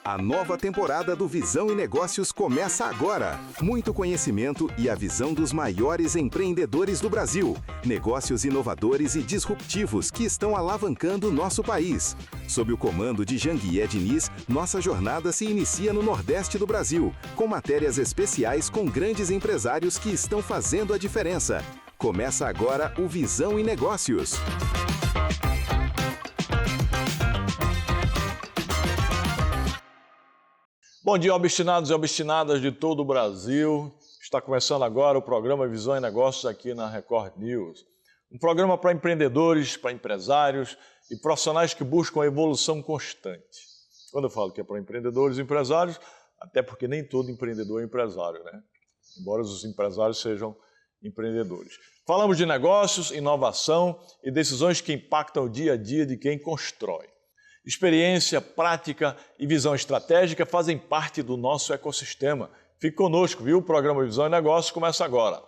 A nova temporada do Visão e Negócios começa agora. Muito conhecimento e a visão dos maiores empreendedores do Brasil. Negócios inovadores e disruptivos que estão alavancando nosso país. Sob o comando de Janguié Diniz, nossa jornada se inicia no Nordeste do Brasil, com matérias especiais com grandes empresários que estão fazendo a diferença. Começa agora o Visão e Negócios. Bom dia, obstinados e obstinadas de todo o Brasil. Está começando agora o programa Visão e Negócios aqui na Record News. Um programa para empreendedores, para empresários e profissionais que buscam a evolução constante. Quando eu falo que é para empreendedores e empresários, até porque nem todo empreendedor é empresário, né? Embora os empresários sejam empreendedores. Falamos de negócios, inovação e decisões que impactam o dia a dia de quem constrói. Experiência, prática e visão estratégica fazem parte do nosso ecossistema. Fique conosco, viu? O programa Visão e Negócios começa agora.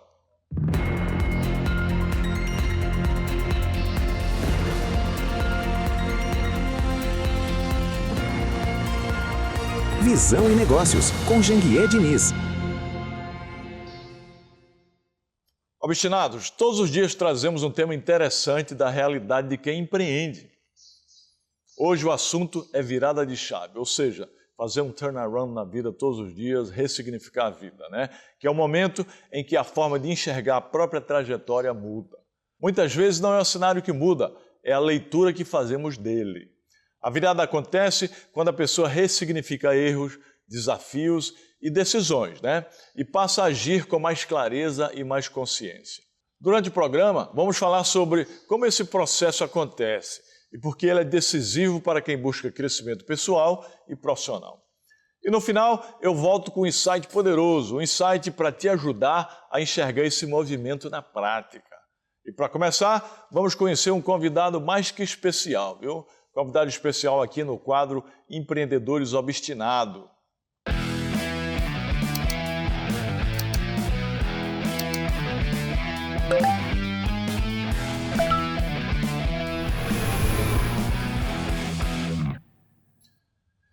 Visão e Negócios, com Janguié Diniz. Obstinados, todos os dias trazemos um tema interessante da realidade de quem empreende. Hoje o assunto é virada de chave, ou seja, fazer um turnaround na vida todos os dias, ressignificar a vida, né? Que é o momento em que a forma de enxergar a própria trajetória muda. Muitas vezes não é o cenário que muda, é a leitura que fazemos dele. A virada acontece quando a pessoa ressignifica erros, desafios e decisões, né? E passa a agir com mais clareza e mais consciência. Durante o programa, vamos falar sobre como esse processo acontece e porque ele é decisivo para quem busca crescimento pessoal e profissional. E no final, eu volto com um insight poderoso, um insight para te ajudar a enxergar esse movimento na prática. E para começar, vamos conhecer um convidado mais que especial, viu? Convidado especial aqui no quadro Empreendedores Obstinados.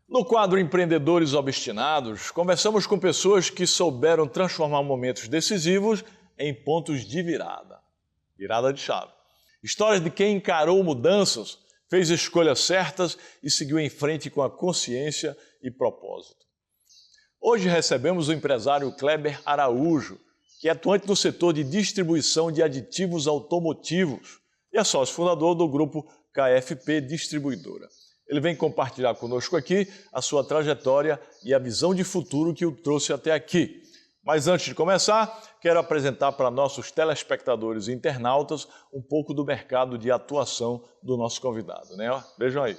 No quadro Empreendedores Obstinados, conversamos com pessoas que souberam transformar momentos decisivos em pontos de virada. Virada de chave. Histórias de quem encarou mudanças, fez escolhas certas e seguiu em frente com a consciência e propósito. Hoje recebemos o empresário Kleber Araújo, que é atuante no setor de distribuição de aditivos automotivos e é sócio fundador do grupo KFP Distribuidora. Ele vem compartilhar conosco aqui a sua trajetória e a visão de futuro que o trouxe até aqui. Mas antes de começar, quero apresentar para nossos telespectadores e internautas um pouco do mercado de atuação do nosso convidado, né? Vejam aí.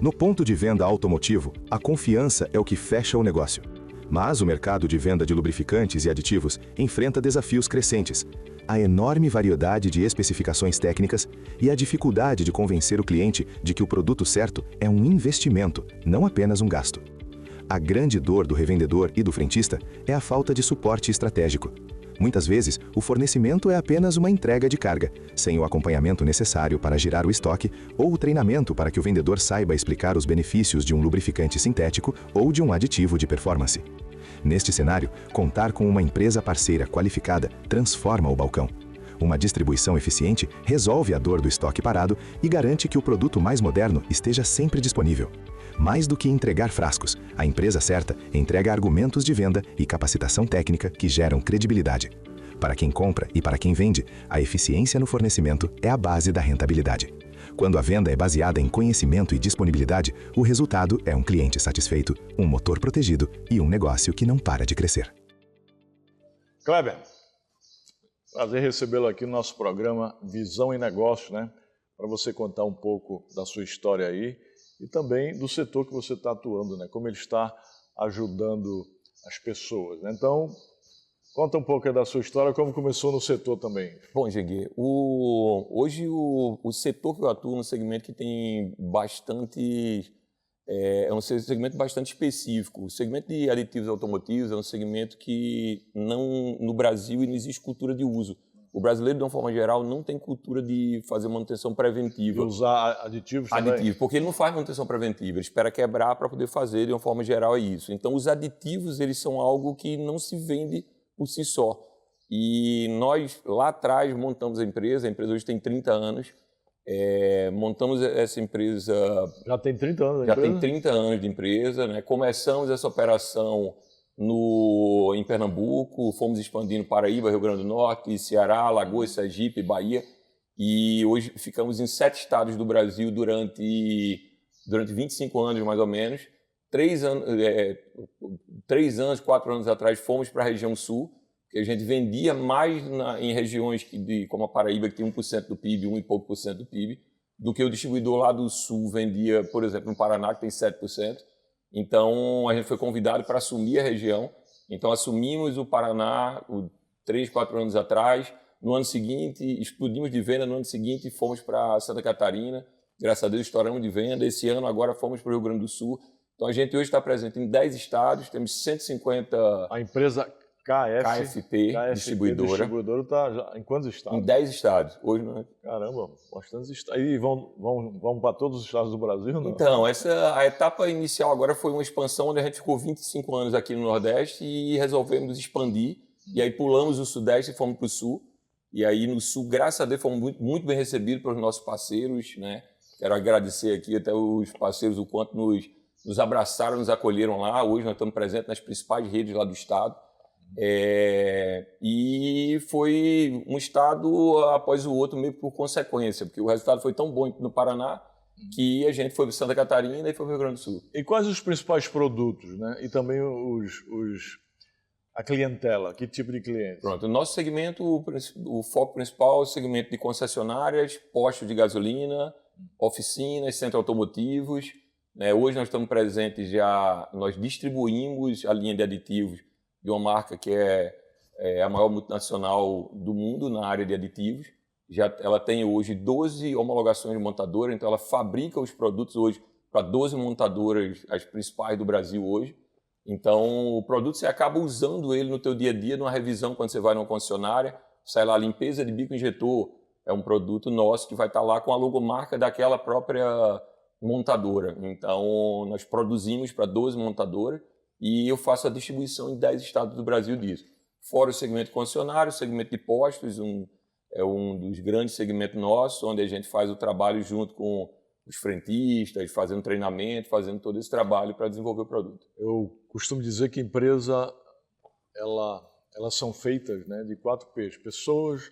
No ponto de venda automotivo, a confiança é o que fecha o negócio. Mas o mercado de venda de lubrificantes e aditivos enfrenta desafios crescentes. A enorme variedade de especificações técnicas e a dificuldade de convencer o cliente de que o produto certo é um investimento, não apenas um gasto. A grande dor do revendedor e do frentista é a falta de suporte estratégico. Muitas vezes, o fornecimento é apenas uma entrega de carga, sem o acompanhamento necessário para girar o estoque ou o treinamento para que o vendedor saiba explicar os benefícios de um lubrificante sintético ou de um aditivo de performance. Neste cenário, contar com uma empresa parceira qualificada transforma o balcão. Uma distribuição eficiente resolve a dor do estoque parado e garante que o produto mais moderno esteja sempre disponível. Mais do que entregar frascos, a empresa certa entrega argumentos de venda e capacitação técnica que geram credibilidade. Para quem compra e para quem vende, a eficiência no fornecimento é a base da rentabilidade. Quando a venda é baseada em conhecimento e disponibilidade, o resultado é um cliente satisfeito, um motor protegido e um negócio que não para de crescer. Kleber, prazer recebê-lo aqui no nosso programa Visão e Negócios, né? Para você contar um pouco da sua história aí e também do setor que você está atuando, né? Como ele está ajudando as pessoas, né? Então, conta um pouco da sua história, como começou no setor também. Bom, Janguié, hoje o setor que eu atuo é um segmento que tem bastante... É um segmento bastante específico. O segmento de aditivos automotivos é um segmento que no Brasil não existe cultura de uso. O brasileiro, de uma forma geral, não tem cultura de fazer manutenção preventiva. De usar aditivos também? Aditivos, porque ele não faz manutenção preventiva, ele espera quebrar para poder fazer, de uma forma geral, é isso. Então, os aditivos, eles são algo que não se vende por si só. E nós, lá atrás, montamos a empresa hoje tem 30 anos, montamos essa empresa... Já tem 30 anos Já tem 30 anos de empresa, né? Começamos essa operação em Pernambuco, fomos expandindo Paraíba, Rio Grande do Norte, Ceará, Alagoas, Sergipe, Bahia, e hoje ficamos em 7 estados do Brasil durante 25 anos, mais ou menos. 4 anos atrás, fomos para a região sul, que a gente vendia mais em regiões como a Paraíba, que tem 1% do PIB, 1 e pouco por cento do PIB, do que o distribuidor lá do sul vendia, por exemplo, no Paraná, que tem 7%. Então, a gente foi convidado para assumir a região. Então, assumimos o Paraná 3, 4 anos atrás. No ano seguinte, explodimos de venda. No ano seguinte, fomos para Santa Catarina. Graças a Deus, estouramos de venda. Esse ano, agora, fomos para o Rio Grande do Sul. Então, a gente hoje está presente em 10 estados. Temos 150... A empresa KFP distribuidora está em quantos estados? Em 10 estados. Hoje não é... Caramba, bastantes estados. E vão para todos os estados do Brasil, não? Então, a etapa inicial agora foi uma expansão onde a gente ficou 25 anos aqui no Nordeste e resolvemos expandir. E aí pulamos o Sudeste e fomos para o Sul. E aí no Sul, graças a Deus, fomos muito, muito bem recebidos pelos nossos parceiros, né? Quero agradecer aqui até os parceiros o quanto nos abraçaram, nos acolheram lá. Hoje nós estamos presentes nas principais redes lá do estado. E foi um estado após o outro meio por consequência, porque o resultado foi tão bom no Paraná que a gente foi para Santa Catarina e foi para o Rio Grande do Sul. E quais os principais produtos, né? E também a clientela, que tipo de clientes? Pronto, o nosso segmento, o foco principal é o segmento de concessionárias, postos de gasolina, oficinas, centros automotivos. Né? Hoje nós estamos presentes nós distribuímos a linha de aditivos de uma marca que é a maior multinacional do mundo na área de aditivos. Ela tem hoje 12 homologações de montadora, então ela fabrica os produtos hoje para 12 montadoras, as principais do Brasil hoje. Então, o produto você acaba usando ele no teu dia a dia, numa revisão quando você vai numa concessionária, sai lá, limpeza de bico injetor, é um produto nosso que vai estar lá com a logomarca daquela própria montadora. Então, nós produzimos para 12 montadoras, e eu faço a distribuição em 10 estados do Brasil disso. Fora o segmento concessionário, o segmento de postos, é um dos grandes segmentos nossos, onde a gente faz o trabalho junto com os frentistas, fazendo treinamento, fazendo todo esse trabalho para desenvolver o produto. Eu costumo dizer que empresa, elas são feitas, né, de 4 P's: pessoas,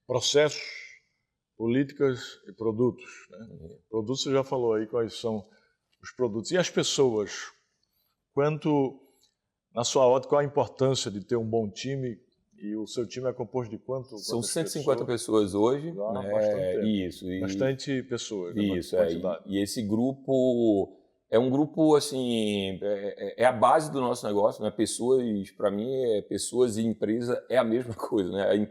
processos, políticas e produtos. Né? Produtos você já falou aí quais são os produtos. E as pessoas? Na sua ótica, qual a importância de ter um bom time? E o seu time é composto de quanto? São 150 pessoas hoje. Bastante isso. Bastante pessoas. Isso, e esse grupo é um grupo, assim, é a base do nosso negócio. Né? Pessoas, para mim, pessoas e empresa é a mesma coisa. Né?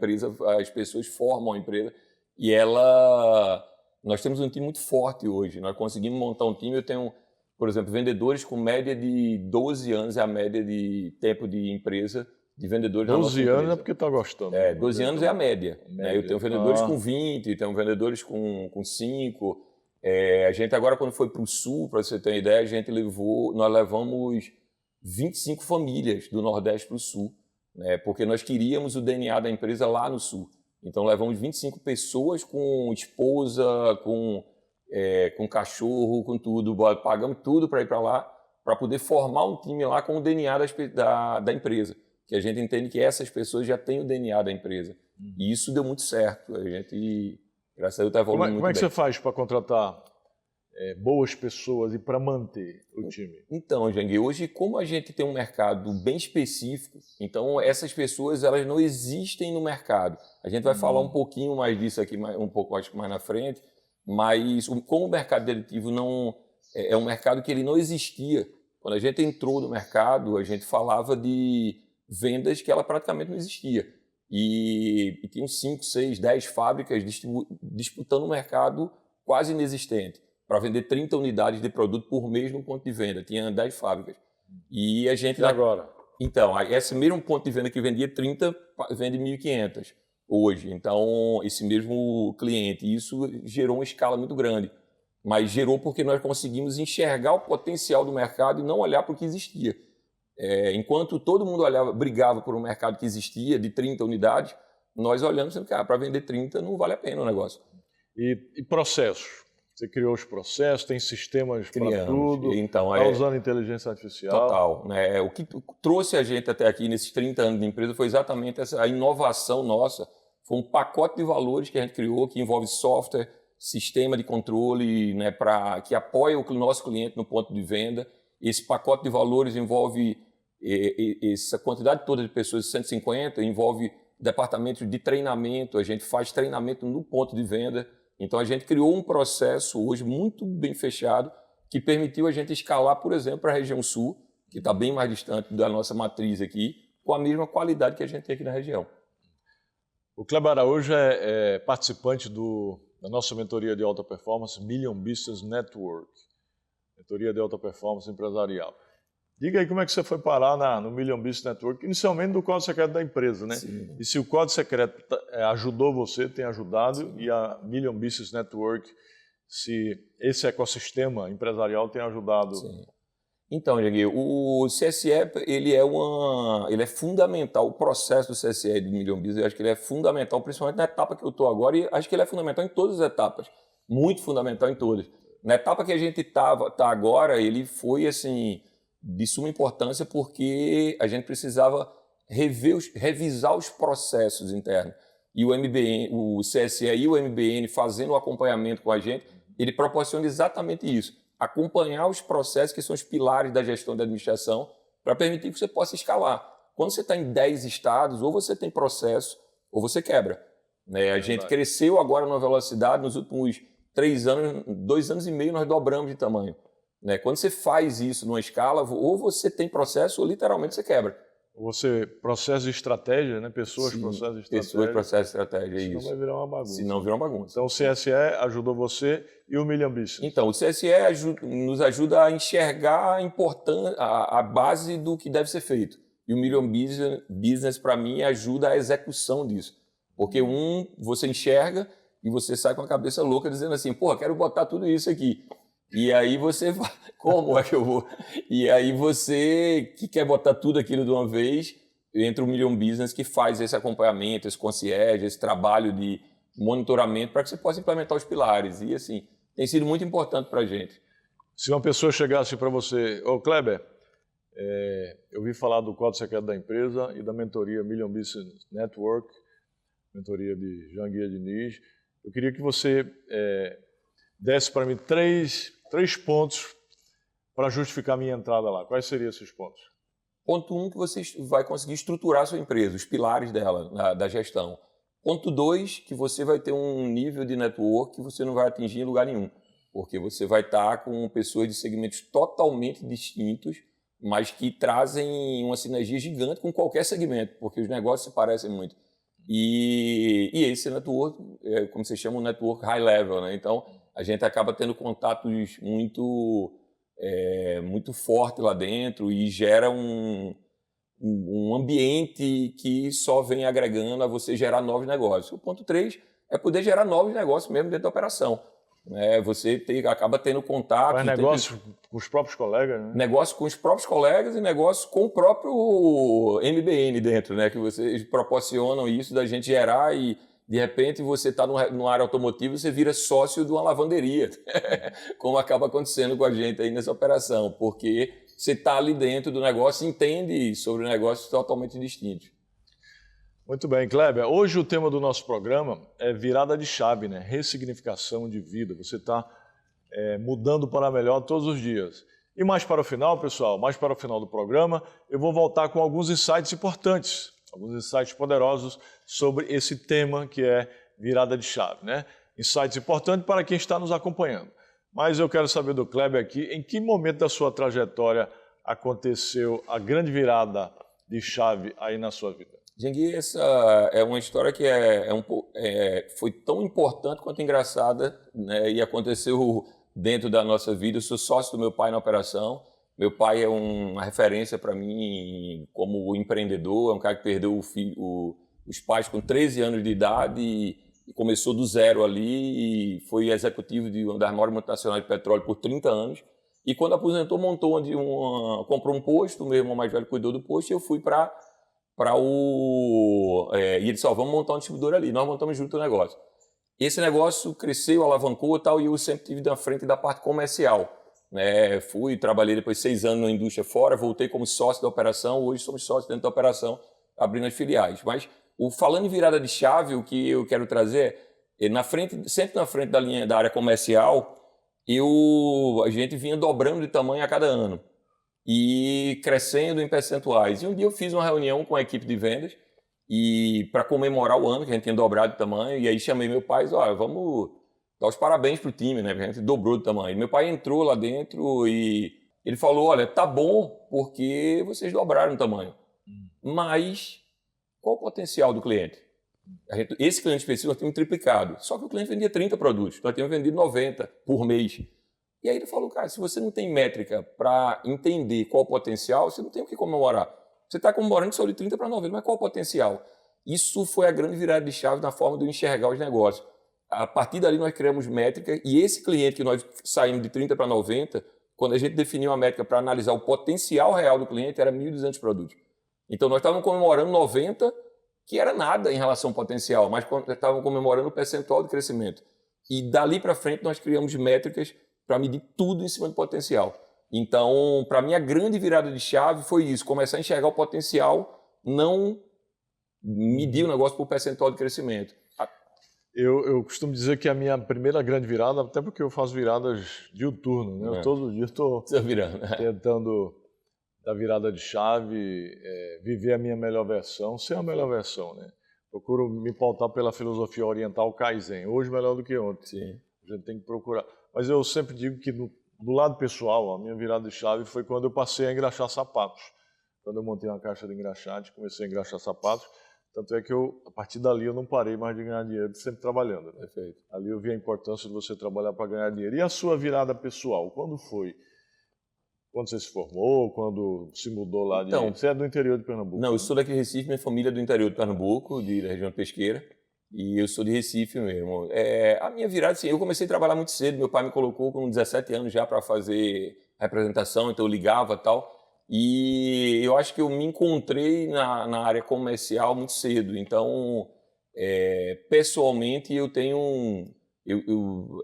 As pessoas formam a empresa e nós temos um time muito forte hoje. Nós conseguimos montar um time. Eu tenho, por exemplo, vendedores com média de 12 anos, é a média de tempo de empresa de vendedores. 12 anos é porque está gostando. 12 anos é a média. Né? Eu tenho vendedores com 20, tenho vendedores com 5. A gente agora, quando foi para o Sul, para você ter uma ideia, nós levamos 25 famílias do Nordeste para o Sul, né? Porque nós queríamos o DNA da empresa lá no Sul. Então, levamos 25 pessoas com esposa, com cachorro, com tudo. Pagamos tudo para ir para lá, para poder formar um time lá com o DNA da empresa. Que a gente entende que essas pessoas já têm o DNA da empresa. E isso deu muito certo. A gente, graças a Deus, está evoluindo muito bem. Como é que você faz para contratar boas pessoas e para manter o time? Então, Janguê, hoje, como a gente tem um mercado bem específico, então essas pessoas elas não existem no mercado. A gente vai falar um pouquinho mais disso aqui, um pouco acho que mais na frente, mas como o mercado de aditivo não é um mercado que ele não existia. Quando a gente entrou no mercado, a gente falava de vendas que ela praticamente não existia. E tinham 5, 6, 10 fábricas disputando um mercado quase inexistente, para vender 30 unidades de produto por mês no ponto de venda. Tinha 10 fábricas. E a gente... E agora? Então, esse mesmo ponto de venda que vendia 30, vende 1.500 hoje. Então, esse mesmo cliente, isso gerou uma escala muito grande. Mas gerou porque nós conseguimos enxergar o potencial do mercado e não olhar para o que existia. Enquanto todo mundo brigava por um mercado que existia de 30 unidades, nós olhamos e para vender 30 não vale a pena o negócio. E processos? Você criou os processos, tem sistemas para tudo, então, está usando inteligência artificial? Total. Né? O que trouxe a gente até aqui nesses 30 anos de empresa foi exatamente a inovação nossa. Foi um pacote de valores que a gente criou que envolve software, sistema de controle, né, que apoia o nosso cliente no ponto de venda. Esse pacote de valores envolve essa quantidade toda de pessoas, 150, envolve departamentos de treinamento, a gente faz treinamento no ponto de venda. Então, a gente criou um processo hoje muito bem fechado que permitiu a gente escalar, por exemplo, para a região sul, que está bem mais distante da nossa matriz aqui, com a mesma qualidade que a gente tem aqui na região. O Kleber Araújo é participante da nossa mentoria de alta performance, Million Business Network, mentoria de alta performance empresarial. Diga aí como é que você foi parar no Million Business Network, inicialmente do código secreto da empresa, né? Sim. E se o código secreto ajudou você, tem ajudado, sim, e a Million Business Network, se esse ecossistema empresarial tem ajudado. Sim. Então, Diego, o CSE ele é fundamental, o processo do CSE do Million Business, eu acho que ele é fundamental, principalmente na etapa que eu estou agora, e acho que ele é fundamental em todas as etapas, muito fundamental em todas. Na etapa que a gente tá agora, ele foi assim de suma importância porque a gente precisava revisar os processos internos. E o MBN, o CSE e o MBN fazendo o acompanhamento com a gente, ele proporciona exatamente isso. Acompanhar os processos que são os pilares da gestão da administração para permitir que você possa escalar. Quando você está em 10 estados, ou você tem processo ou você quebra. A gente cresceu agora numa velocidade, nos últimos 3 anos, 2 anos e meio, nós dobramos de tamanho. Quando você faz isso numa escala, ou você tem processo ou literalmente você quebra. Processo de estratégia, né? Pessoas, sim, processo de estratégia. Pessoas, processo de estratégia, é isso. Senão vai virar uma bagunça. Senão vira uma bagunça. Então o CSE ajudou você e o Million Business. Então, o CSE nos ajuda a enxergar a base do que deve ser feito. E o Million Business para mim, ajuda a execução disso. Porque você enxerga e você sai com a cabeça louca dizendo assim, pô, quero botar tudo isso aqui. E aí você vai, como é que eu vou? E aí você que quer botar tudo aquilo de uma vez, entra o Million Business que faz esse acompanhamento, esse concierge, esse trabalho de monitoramento para que você possa implementar os pilares. E assim, tem sido muito importante para a gente. Se uma pessoa chegasse para você, ô Kleber, eu ouvi falar do código secreto da empresa e da mentoria Million Business Network, mentoria de Jean Guia Diniz, eu queria que você desse para mim três pontos para justificar a minha entrada lá. Quais seriam esses pontos? Ponto 1, que você vai conseguir estruturar a sua empresa, os pilares dela, da gestão. Ponto 2, que você vai ter um nível de network que você não vai atingir em lugar nenhum, porque você vai estar com pessoas de segmentos totalmente distintos, mas que trazem uma sinergia gigante com qualquer segmento, porque os negócios se parecem muito. E esse network, como você chama, um network high level, né? Então, a gente acaba tendo contatos muito forte lá dentro e gera um ambiente que só vem agregando a você gerar novos negócios. O ponto 3 é poder gerar novos negócios mesmo dentro da operação. Você acaba tendo contato... Faz negócio com os próprios colegas, né? Negócio com os próprios colegas e negócio com o próprio MBN dentro, né? Que vocês proporcionam isso da gente gerar e, de repente, você está no área automotiva e você vira sócio de uma lavanderia, como acaba acontecendo com a gente aí nessa operação, porque você está ali dentro do negócio e entende sobre negócios totalmente distintos. Muito bem, Kleber. Hoje o tema do nosso programa é virada de chave, né? Ressignificação de vida. Você está mudando para melhor todos os dias. E mais para o final, pessoal, mais para o final do programa, eu vou voltar com alguns insights importantes, alguns insights poderosos sobre esse tema que é virada de chave, né? Insights importantes para quem está nos acompanhando. Mas eu quero saber do Kleber aqui, em que momento da sua trajetória aconteceu a grande virada de chave aí na sua vida? Gengui, essa é uma história que foi tão importante quanto engraçada, né? E aconteceu dentro da nossa vida. Eu sou sócio do meu pai na operação Meu pai é uma referência para mim como empreendedor, é um cara que perdeu os pais com 13 anos de idade e começou do zero ali e foi executivo de uma das maiores multinacionais de petróleo por 30 anos. E quando aposentou, comprou um posto, meu irmão mais velho cuidou do posto e eu fui para e ele disse, vamos montar um distribuidor ali. Nós montamos junto o negócio. Esse negócio cresceu, alavancou e tal, e eu sempre estive na frente da parte comercial. Né? Trabalhei depois 6 anos na indústria fora, voltei como sócio da operação, hoje somos sócios dentro da operação, abrindo as filiais. Mas, falando em virada de chave, o que eu quero trazer é, sempre na frente da área comercial, a gente vinha dobrando de tamanho a cada ano e crescendo em percentuais. E um dia eu fiz uma reunião com a equipe de vendas e para comemorar o ano que a gente tinha dobrado de tamanho, e aí chamei meu pai e disse, vamos dar os parabéns pro time, né? Porque a gente dobrou de tamanho. E meu pai entrou lá dentro e ele falou, olha, tá bom porque vocês dobraram o tamanho, mas qual o potencial do cliente? Esse cliente específico nós tínhamos triplicado, só que o cliente vendia 30 produtos, nós tínhamos vendido 90 por mês. E aí ele falou, cara, se você não tem métrica para entender qual o potencial, você não tem o que comemorar. Você está comemorando só de 30 para 90, mas qual o potencial? Isso foi a grande virada de chave na forma de eu enxergar os negócios. A partir dali nós criamos métrica e esse cliente que nós saímos de 30 para 90, quando a gente definiu a métrica para analisar o potencial real do cliente, era 1.200 produtos. Então nós estávamos comemorando 90, que era nada em relação ao potencial, mas estávamos comemorando o percentual de crescimento. E dali para frente nós criamos métricas para medir tudo em cima do potencial. Então, para mim, a grande virada de chave foi isso, começar a enxergar o potencial, não medir o negócio por percentual de crescimento. Eu costumo dizer que a minha primeira grande virada, até porque eu faço viradas diuturno, né? Eu todo dia estou tentando dar virada de chave, viver a minha melhor versão, ser a melhor versão, né? Procuro me pautar pela filosofia oriental Kaizen, hoje melhor do que ontem. Sim. A gente tem que procurar. Mas eu sempre digo que do lado pessoal, a minha virada de chave foi quando eu passei a engraxar sapatos. Quando eu montei uma caixa de engraxate, comecei a engraxar sapatos. Tanto é que a partir dali eu não parei mais de ganhar dinheiro, sempre trabalhando. Né? Perfeito. Ali eu vi a importância de você trabalhar para ganhar dinheiro. E a sua virada pessoal, quando foi? Quando você se formou, quando se mudou lá de... Você é do interior de Pernambuco? Não, eu sou daqui de Recife, minha família é do interior de Pernambuco, da região pesqueira. E eu sou de Recife mesmo. A minha virada, assim, eu comecei a trabalhar muito cedo. Meu pai me colocou com 17 anos já para fazer representação, então eu ligava e tal. E eu acho que eu me encontrei na área comercial muito cedo. Então, pessoalmente, eu tenho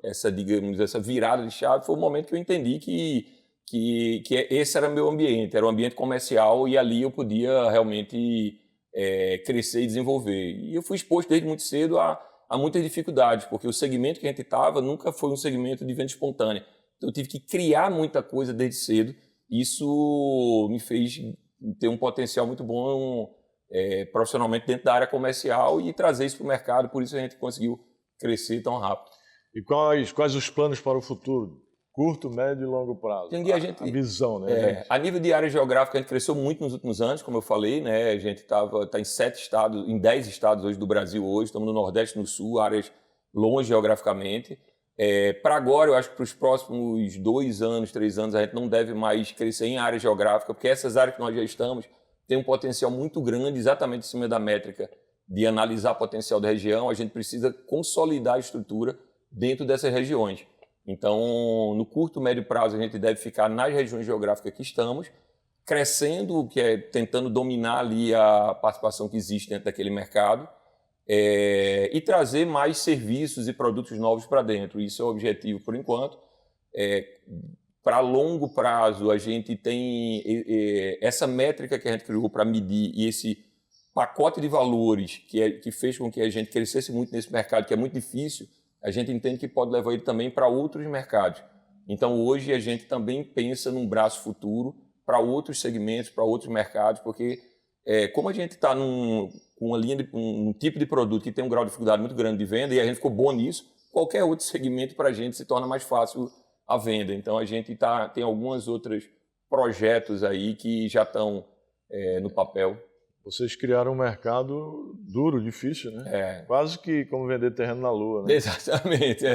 essa virada de chave. Foi o momento que eu entendi que esse era meu ambiente, era um ambiente comercial e ali eu podia realmente crescer e desenvolver. E eu fui exposto desde muito cedo a muitas dificuldades, porque o segmento que a gente estava nunca foi um segmento de venda espontânea. Então eu tive que criar muita coisa desde cedo. Isso me fez ter um potencial muito bom profissionalmente dentro da área comercial e trazer isso para o mercado, por isso a gente conseguiu crescer tão rápido. E quais os planos para o futuro? Curto, médio e longo prazo? A visão, né? A nível de área geográfica, a gente cresceu muito nos últimos anos, como eu falei, né? A gente está em 7 estados, em 10 estados hoje do Brasil hoje, estamos no Nordeste e no Sul, áreas longe geograficamente. Para agora, eu acho que para os próximos 2 anos, 3 anos, a gente não deve mais crescer em área geográfica, porque essas áreas que nós já estamos têm um potencial muito grande, exatamente em cima da métrica de analisar o potencial da região. A gente precisa consolidar a estrutura dentro dessas regiões. Então, no curto e médio prazo, a gente deve ficar nas regiões geográficas que estamos, crescendo, que é tentando dominar ali a participação que existe dentro daquele mercado, e trazer mais serviços e produtos novos para dentro. Isso é o objetivo por enquanto. Para longo prazo, a gente tem essa métrica que a gente criou para medir e esse pacote de valores que fez com que a gente crescesse muito nesse mercado, que é muito difícil. A gente entende que pode levar ele também para outros mercados. Então, hoje, a gente também pensa num braço futuro para outros segmentos, para outros mercados, porque como a gente está com um tipo de produto que tem um grau de dificuldade muito grande de venda e a gente ficou bom nisso, qualquer outro segmento para a gente se torna mais fácil a venda. Então, a gente tem alguns outros projetos aí que já estão no papel. Vocês criaram um mercado duro, difícil, né? Quase que como vender terreno na lua, né? Exatamente.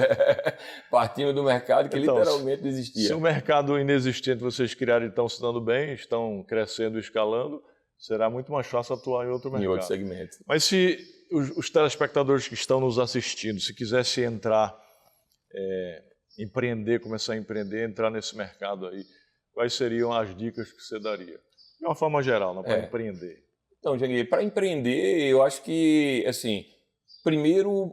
Partindo do mercado que então, literalmente não existia. Se o mercado inexistente vocês criaram e estão se dando bem, estão crescendo e escalando, será muito mais fácil atuar em outro mercado. Em outro segmento. Mas se os telespectadores que estão nos assistindo, se quisessem entrar, empreender, começar a empreender, entrar nesse mercado aí, quais seriam as dicas que você daria? De uma forma geral, para empreender. Então, Janguei, para empreender, eu acho que, assim, primeiro,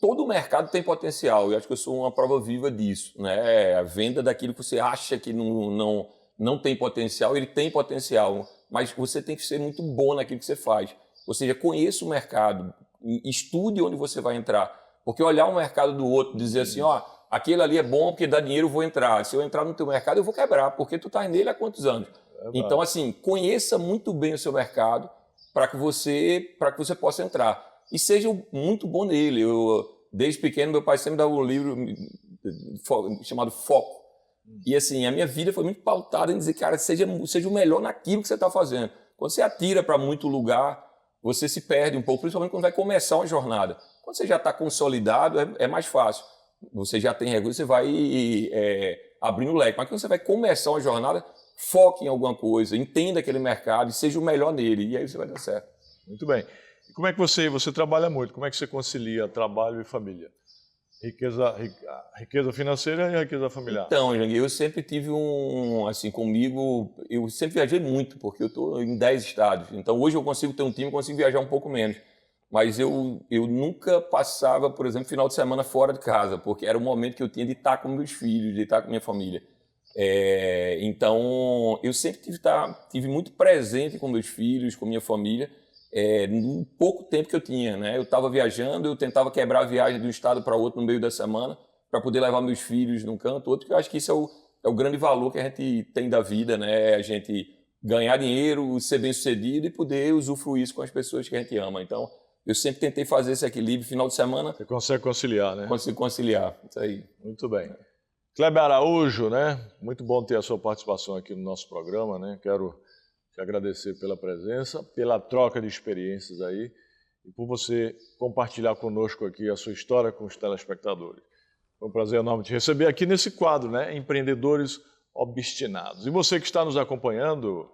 todo o mercado tem potencial. Eu acho que eu sou uma prova viva disso, né? A venda daquilo que você acha que não tem potencial, ele tem potencial, mas você tem que ser muito bom naquilo que você faz. Ou seja, conheça o mercado, estude onde você vai entrar. Porque olhar o mercado do outro, dizer assim, aquele ali é bom porque dá dinheiro, eu vou entrar. Se eu entrar no teu mercado, eu vou quebrar, porque tu tá nele há quantos anos? Então, assim, conheça muito bem o seu mercado para que você possa entrar. E seja muito bom nele. Desde pequeno, meu pai sempre dava um livro chamado Foco. E, assim, a minha vida foi muito pautada em dizer, cara, seja o melhor naquilo que você está fazendo. Quando você atira para muito lugar, você se perde um pouco, principalmente quando vai começar uma jornada. Quando você já está consolidado, é mais fácil. Você já tem recurso, você vai abrindo o leque. Mas quando você vai começar uma jornada, foque em alguma coisa, entenda aquele mercado e seja o melhor nele, e aí você vai dar certo. Muito bem. E como é que você trabalha muito, como é que você concilia trabalho e família? Riqueza financeira e riqueza familiar? Então, Janguei, eu sempre tive comigo, eu sempre viajei muito, porque eu estou em 10 estados. Então, hoje eu consigo ter um time, consigo viajar um pouco menos. Mas eu nunca passava, por exemplo, final de semana fora de casa, porque era o momento que eu tinha de estar com meus filhos, de estar com minha família. Então, eu sempre tive muito presente com meus filhos, com minha família, no pouco tempo que eu tinha, né? Eu estava viajando, eu tentava quebrar a viagem de um estado para outro no meio da semana, para poder levar meus filhos num canto, outro, que eu acho que isso é o grande valor que a gente tem da vida, né? A gente ganhar dinheiro, ser bem-sucedido e poder usufruir isso com as pessoas que a gente ama. Então, eu sempre tentei fazer esse equilíbrio, final de semana... Você consegue conciliar, né? Consigo conciliar, isso aí. Muito bem. Kleber Araújo, né? Muito bom ter a sua participação aqui no nosso programa, né? Quero te agradecer pela presença, pela troca de experiências aí e por você compartilhar conosco aqui a sua história com os telespectadores. Foi um prazer enorme te receber aqui nesse quadro, né? Empreendedores Obstinados. E você que está nos acompanhando,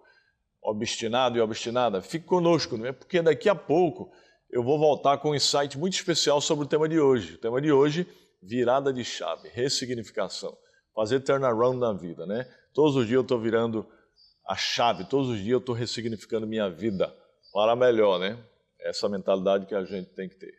obstinado e obstinada, fique conosco, não é? Porque daqui a pouco eu vou voltar com um insight muito especial sobre o tema de hoje. O tema de hoje, virada de chave, ressignificação, fazer turnaround na vida, né? Todos os dias eu estou virando a chave, todos os dias eu estou ressignificando minha vida para melhor, né? Essa mentalidade que a gente tem que ter.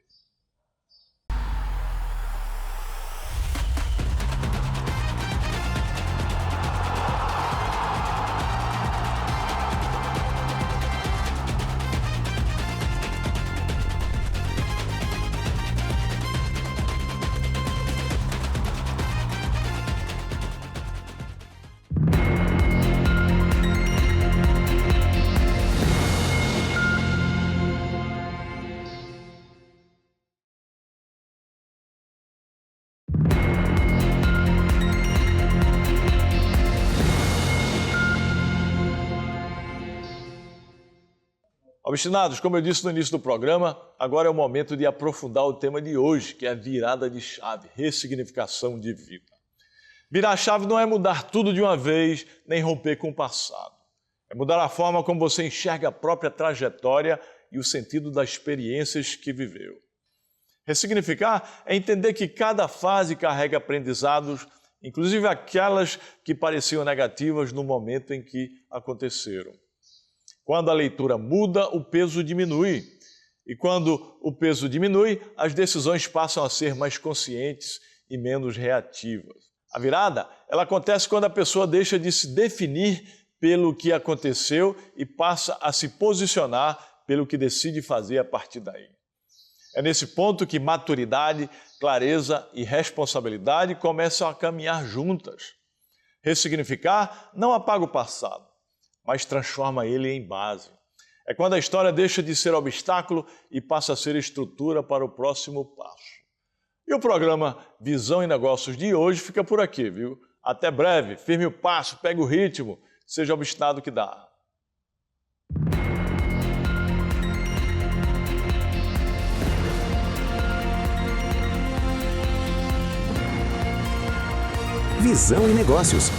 Obstinados, como eu disse no início do programa, agora é o momento de aprofundar o tema de hoje, que é a virada de chave, ressignificação de vida. Virar a chave não é mudar tudo de uma vez, nem romper com o passado. É mudar a forma como você enxerga a própria trajetória e o sentido das experiências que viveu. Ressignificar é entender que cada fase carrega aprendizados, inclusive aquelas que pareciam negativas no momento em que aconteceram. Quando a leitura muda, o peso diminui. E quando o peso diminui, as decisões passam a ser mais conscientes e menos reativas. A virada, ela acontece quando a pessoa deixa de se definir pelo que aconteceu e passa a se posicionar pelo que decide fazer a partir daí. É nesse ponto que maturidade, clareza e responsabilidade começam a caminhar juntas. Ressignificar não apaga o passado, mas transforma ele em base. É quando a história deixa de ser obstáculo e passa a ser estrutura para o próximo passo. E o programa Visão e Negócios de hoje fica por aqui, viu? Até breve, firme o passo, pegue o ritmo, seja obstinado que dá. Visão em Negócios,